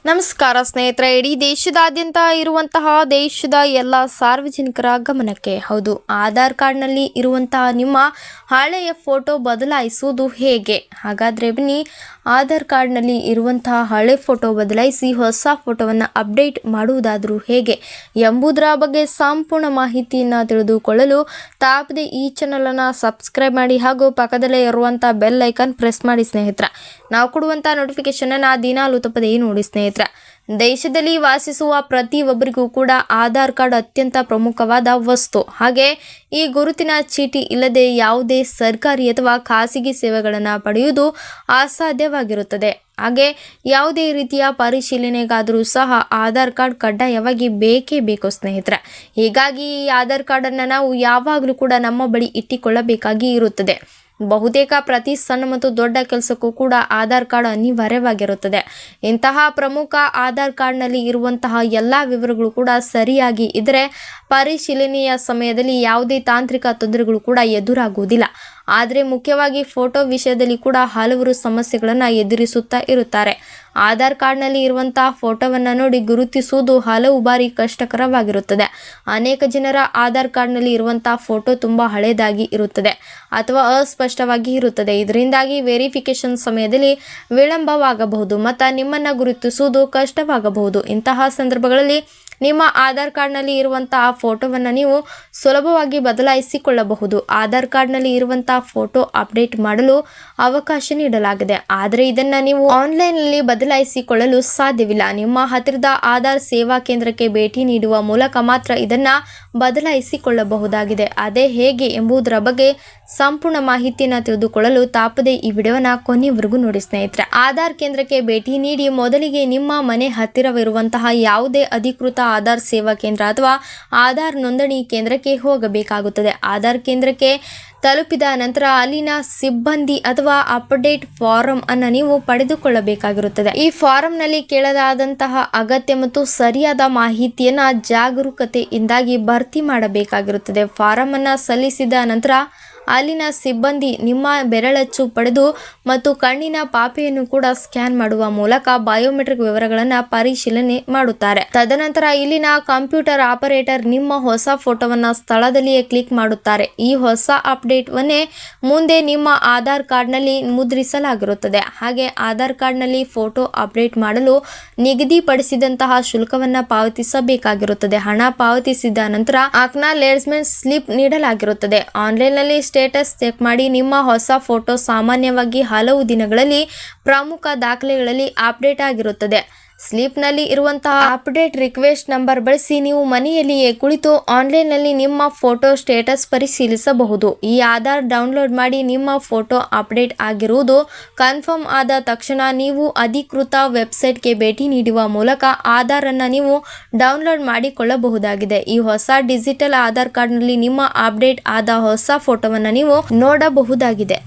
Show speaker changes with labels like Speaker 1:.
Speaker 1: ನಮಸ್ಕಾರ ಸ್ನೇಹಿತರೆ, ಇಡೀ ದೇಶದಾದ್ಯಂತ ಇರುವಂತಹ ದೇಶದ ಎಲ್ಲ ಸಾರ್ವಜನಿಕರ ಗಮನಕ್ಕೆ. ಹೌದು, ಆಧಾರ್ ಕಾರ್ಡ್ನಲ್ಲಿ ಇರುವಂತಹ ನಿಮ್ಮ ಹಳೆಯ ಫೋಟೋ ಬದಲಾಯಿಸುವುದು ಹೇಗೆ? ಹಾಗಾದರೆ ಬನ್ನಿ, ಆಧಾರ್ ಕಾರ್ಡ್ನಲ್ಲಿ ಇರುವಂತಹ ಹಳೆ ಫೋಟೋ ಬದಲಾಯಿಸಿ ಹೊಸ ಫೋಟೋವನ್ನು ಅಪ್ಡೇಟ್ ಮಾಡುವುದಾದರೂ ಹೇಗೆ ಎಂಬುದರ ಬಗ್ಗೆ ಸಂಪೂರ್ಣ ಮಾಹಿತಿಯನ್ನು ತಿಳಿದುಕೊಳ್ಳಲು ತಪ್ಪದೆ ಈ ಚಾನಲನ್ನು ಸಬ್ಸ್ಕ್ರೈಬ್ ಮಾಡಿ ಹಾಗೂ ಪಕ್ಕದಲ್ಲೇ ಇರುವಂಥ ಬೆಲ್ ಐಕಾನ್ ಪ್ರೆಸ್ ಮಾಡಿ ಸ್ನೇಹಿತರೆ. ನಾವು ಕೊಡುವಂಥ ನೋಟಿಫಿಕೇಶನನ್ನು ದಿನಾಲೂ ತಪ್ಪದೇ ನೋಡಿ ಸ್ನೇಹಿತರೆ. ದೇಶದಲ್ಲಿ ವಾಸಿಸುವ ಪ್ರತಿಯೊಬ್ಬರಿಗೂ ಕೂಡ ಆಧಾರ್ ಕಾರ್ಡ್ ಅತ್ಯಂತ ಪ್ರಮುಖವಾದ ವಸ್ತು. ಹಾಗೆ ಈ ಗುರುತಿನ ಚೀಟಿ ಇಲ್ಲದೆ ಯಾವುದೇ ಸರ್ಕಾರಿ ಅಥವಾ ಖಾಸಗಿ ಸೇವೆಗಳನ್ನು ಪಡೆಯುವುದು ಅಸಾಧ್ಯವಾಗಿರುತ್ತದೆ. ಹಾಗೆ ಯಾವುದೇ ರೀತಿಯ ಪರಿಶೀಲನೆಗಾದರೂ ಸಹ ಆಧಾರ್ ಕಾರ್ಡ್ ಕಡ್ಡಾಯವಾಗಿ ಬೇಕೇ ಬೇಕು ಸ್ನೇಹಿತರೆ. ಹೀಗಾಗಿ ಈ ಆಧಾರ್ ಕಾರ್ಡನ್ನು ನಾವು ಯಾವಾಗಲೂ ಕೂಡ ನಮ್ಮ ಬಳಿ ಇಟ್ಟುಕೊಳ್ಳಬೇಕಾಗಿ ಇರುತ್ತದೆ. ಬಹುತೇಕ ಪ್ರತಿ ಸಣ್ಣ ಮತ್ತು ದೊಡ್ಡ ಕೆಲಸಕ್ಕೂ ಕೂಡ ಆಧಾರ್ ಕಾರ್ಡ್ ಅನಿವಾರ್ಯವಾಗಿರುತ್ತದೆ. ಇಂತಹ ಪ್ರಮುಖ ಆಧಾರ್ ಕಾರ್ಡ್ನಲ್ಲಿ ಇರುವಂತಹ ಎಲ್ಲ ವಿವರಗಳು ಕೂಡ ಸರಿಯಾಗಿ ಇದ್ದರೆ ಪರಿಶೀಲನೆಯ ಸಮಯದಲ್ಲಿ ಯಾವುದೇ ತಾಂತ್ರಿಕ ತೊಂದರೆಗಳು ಕೂಡ ಎದುರಾಗುವುದಿಲ್ಲ. ಆದರೆ ಮುಖ್ಯವಾಗಿ ಫೋಟೋ ವಿಷಯದಲ್ಲಿ ಕೂಡ ಹಲವರು ಸಮಸ್ಯೆಗಳನ್ನು ಎದುರಿಸುತ್ತಾ ಇರುತ್ತಾರೆ. ಆಧಾರ್ ಕಾರ್ಡ್ನಲ್ಲಿ ಇರುವಂತಹ ಫೋಟೋವನ್ನು ನೋಡಿ ಗುರುತಿಸುವುದು ಹಲವು ಬಾರಿ ಕಷ್ಟಕರವಾಗಿರುತ್ತದೆ. ಅನೇಕ ಜನರ ಆಧಾರ್ ಕಾರ್ಡ್ನಲ್ಲಿ ಇರುವಂತಹ ಫೋಟೋ ತುಂಬ ಹಳೆಯದಾಗಿ ಇರುತ್ತದೆ ಅಥವಾ ಅಸ್ಪಷ್ಟವಾಗಿ ಇರುತ್ತದೆ. ಇದರಿಂದಾಗಿ ವೆರಿಫಿಕೇಶನ್ ಸಮಯದಲ್ಲಿ ವಿಳಂಬವಾಗಬಹುದು ಮತ್ತು ನಿಮ್ಮನ್ನು ಗುರುತಿಸುವುದು ಕಷ್ಟವಾಗಬಹುದು. ಇಂತಹ ಸಂದರ್ಭಗಳಲ್ಲಿ ನಿಮ್ಮ ಆಧಾರ್ ಕಾರ್ಡ್ನಲ್ಲಿ ಇರುವಂತಹ ಫೋಟೋವನ್ನು ನೀವು ಸುಲಭವಾಗಿ ಬದಲಾಯಿಸಿಕೊಳ್ಳಬಹುದು. ಆಧಾರ್ ಕಾರ್ಡ್ನಲ್ಲಿ ಇರುವಂತಹ ಫೋಟೋ ಅಪ್ಡೇಟ್ ಮಾಡಲು ಅವಕಾಶ ನೀಡಲಾಗಿದೆ, ಆದರೆ ಇದನ್ನು ನೀವು ಆನ್ಲೈನ್ನಲ್ಲಿ ಬದಲಾಯಿಸಿಕೊಳ್ಳಲು ಸಾಧ್ಯವಿಲ್ಲ. ನಿಮ್ಮ ಹತ್ತಿರದ ಆಧಾರ್ ಸೇವಾ ಕೇಂದ್ರಕ್ಕೆ ಭೇಟಿ ನೀಡುವ ಮೂಲಕ ಮಾತ್ರ ಇದನ್ನು ಬದಲಾಯಿಸಿಕೊಳ್ಳಬಹುದಾಗಿದೆ. ಅದೇ ಹೇಗೆ ಎಂಬುದರ ಬಗ್ಗೆ ಸಂಪೂರ್ಣ ಮಾಹಿತಿಯನ್ನು ತಿಳಿದುಕೊಳ್ಳಲು ತಪ್ಪದೆ ಈ ವಿಡಿಯೋನ ಕೊನೆಯವರೆಗೂ ನೋಡಿ ಸ್ನೇಹಿತರೆ. ಆಧಾರ್ ಕೇಂದ್ರಕ್ಕೆ ಭೇಟಿ ನೀಡಿ ಮೊದಲಿಗೆ ನಿಮ್ಮ ಮನೆ ಹತ್ತಿರವಿರುವಂತಹ ಯಾವುದೇ ಅಧಿಕೃತ ಆಧಾರ್ ಸೇವಾ ಕೇಂದ್ರ ಅಥವಾ ಆಧಾರ್ ನೋಂದಣಿ ಕೇಂದ್ರಕ್ಕೆ ಹೋಗಬೇಕಾಗುತ್ತದೆ. ಆಧಾರ್ ಕೇಂದ್ರಕ್ಕೆ ತಲುಪಿದ ನಂತರ ಅಲ್ಲಿನ ಸಿಬ್ಬಂದಿ ಅಥವಾ ಅಪ್ಡೇಟ್ ಫಾರಂ ಅನ್ನು ನೀವು ಪಡೆದುಕೊಳ್ಳಬೇಕಾಗಿರುತ್ತದೆ. ಈ ಫಾರಂನಲ್ಲಿ ಕೇಳಲಾದಂತಹ ಅಗತ್ಯ ಮತ್ತು ಸರಿಯಾದ ಮಾಹಿತಿಯನ್ನು ಜಾಗರೂಕತೆಯಿಂದಾಗಿ ಭರ್ತಿ ಮಾಡಬೇಕಾಗಿರುತ್ತದೆ. ಫಾರಂ ಅನ್ನು ಸಲ್ಲಿಸಿದ ನಂತರ ಅಲ್ಲಿನ ಸಿಬ್ಬಂದಿ ನಿಮ್ಮ ಬೆರಳಚ್ಚು ಪಡೆದು ಮತ್ತು ಕಣ್ಣಿನ ಪಾಪೆಯನ್ನು ಕೂಡ ಸ್ಕ್ಯಾನ್ ಮಾಡುವ ಮೂಲಕ ಬಯೋಮೆಟ್ರಿಕ್ ವಿವರಗಳನ್ನು ಪರಿಶೀಲನೆ ಮಾಡುತ್ತಾರೆ. ತದನಂತರ ಇಲ್ಲಿನ ಕಂಪ್ಯೂಟರ್ ಆಪರೇಟರ್ ನಿಮ್ಮ ಹೊಸ ಫೋಟೋವನ್ನು ಸ್ಥಳದಲ್ಲಿಯೇ ಕ್ಲಿಕ್ ಮಾಡುತ್ತಾರೆ. ಈ ಹೊಸ ಅಪ್ಡೇಟ್ವನ್ನೇ ಮುಂದೆ ನಿಮ್ಮ ಆಧಾರ್ ಕಾರ್ಡ್ನಲ್ಲಿ ಮುದ್ರಿಸಲಾಗಿರುತ್ತದೆ. ಹಾಗೆ ಆಧಾರ್ ಕಾರ್ಡ್ನಲ್ಲಿ ಫೋಟೋ ಅಪ್ಡೇಟ್ ಮಾಡಲು ನಿಗದಿಪಡಿಸಿದಂತಹ ಶುಲ್ಕವನ್ನು ಪಾವತಿಸಬೇಕಾಗಿರುತ್ತದೆ. ಹಣ ಪಾವತಿಸಿದ ನಂತರ ಅಕ್ನಾಲೇಜ್ಮೆಂಟ್ ಸ್ಲಿಪ್ ನೀಡಲಾಗಿರುತ್ತದೆ. ಆನ್ಲೈನ್ನಲ್ಲಿ ಸ್ಟೇಟಸ್ ಚೆಕ್ ಮಾಡಿ. ನಿಮ್ಮ ಹೊಸ ಫೋಟೋ ಸಾಮಾನ್ಯವಾಗಿ ಹಲವು ದಿನಗಳಲ್ಲಿ ಪ್ರಮುಖ ದಾಖಲೆಗಳಲ್ಲಿ ಅಪ್ಡೇಟ್ ಆಗಿರುತ್ತದೆ. ಸ್ಲಿಪ್ನಲ್ಲಿ ಇರುವಂತಹ ಅಪ್ಡೇಟ್ ರಿಕ್ವೆಸ್ಟ್ ನಂಬರ್ ಬಳಸಿ ನೀವು ಮನೆಯಲ್ಲಿಯೇ ಕುಳಿತು ಆನ್ಲೈನ್ನಲ್ಲಿ ನಿಮ್ಮ ಫೋಟೋ ಸ್ಟೇಟಸ್ ಪರಿಶೀಲಿಸಬಹುದು. ಈ ಆಧಾರ್ ಡೌನ್ಲೋಡ್ ಮಾಡಿ ನಿಮ್ಮ ಫೋಟೋ ಅಪ್ಡೇಟ್ ಆಗಿರುವುದು ಕನ್ಫರ್ಮ್ ಆದ ತಕ್ಷಣ ನೀವು ಅಧಿಕೃತ ವೆಬ್ಸೈಟ್ಗೆ ಭೇಟಿ ನೀಡುವ ಮೂಲಕ ಆಧಾರನ್ನು ನೀವು ಡೌನ್ಲೋಡ್ ಮಾಡಿಕೊಳ್ಳಬಹುದಾಗಿದೆ. ಈ ಹೊಸ ಡಿಜಿಟಲ್ ಆಧಾರ್ ಕಾರ್ಡ್ನಲ್ಲಿ ನಿಮ್ಮ ಅಪ್ಡೇಟ್ ಆದ ಹೊಸ ಫೋಟೋವನ್ನು ನೀವು ನೋಡಬಹುದಾಗಿದೆ.